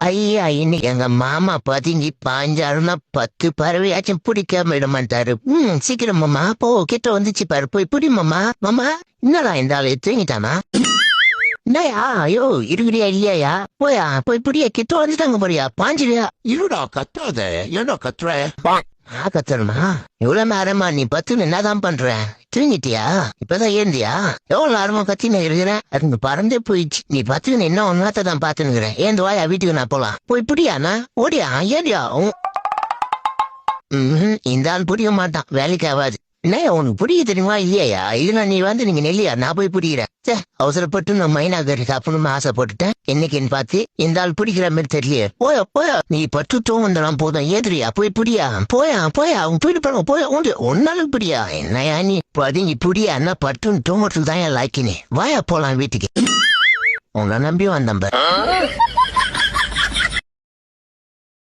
ஐயா இன்னைக்கு எங்க மாமா பதுங்கி பாஞ்சாருன்னா 10 பறவையாச்சும் பிடிக்காம விட மாட்டாரு. சீக்கிரம் மாமா போ, கிட்ட வந்துச்சு பாரு, போய் பிடி மாமா. மாமா என்னடா இந்த ஆளு தூங்கிட்டானா? என்னயா ஐயோ இருக்கிறியா இல்லையா? போயா போய் பிடியா, கிட்ட வந்துட்டாங்க போறியா, பாஞ்சிரியா? இருடா கத்தாத, ஏன்டா கத்துற? நான் கத்துறமா? எவ்வளவு நேரமா நீ பத்துன்னு என்னதான் பண்ற? தூங்கிட்டியா? இப்பதான் ஏந்தியா? எவ்வளவு நேரமா கத்தின்னு இருக்கிறேன், அதுங்க பறந்தே போயிடுச்சு. நீ பத்துன்னு என்ன ஒன்னாத்த தான் பாத்துனுக்கிறேன். ஏந்து வாயா வீட்டுக்கு நான் போலாம். போய் பிடியாண்ணா, ஓடியா ஏடியா? இந்த ஆள் புரிய மாட்டான், வேலைக்கு ஆகாது. என்ன உனக்கு புரிய தெரியுமா இல்லையா? இல்லைன்னா நீ வந்து நீங்க நெல்லியா, நான் போய் புடிக்கிறேன். அவசரப்பட்டு நான் மைனா கறி சாப்பிடணும்னு ஆசைப்பட்டுட்டேன். என்னைக்குன்னு பார்த்து இந்த ஆள் பிடிக்கிற மாதிரி தெரியலையே. போயா போயா, நீ பட்டு தோவந்தெல்லாம் போதும், ஏதுரியா போய் பிடியா. போயா போயா, அவன் போயிட்டு போன போயா, உண்டு ஒன்னாலும் பிடியா. என்னையா நீ பதுங்கி பிடியா, என்ன பட்டுன்னு தூங்கறதுக்கு தான் என் லாய்க்கினே. வாயா போலாம் வீட்டுக்கு. உங்களை நம்பி வந்தம்ப.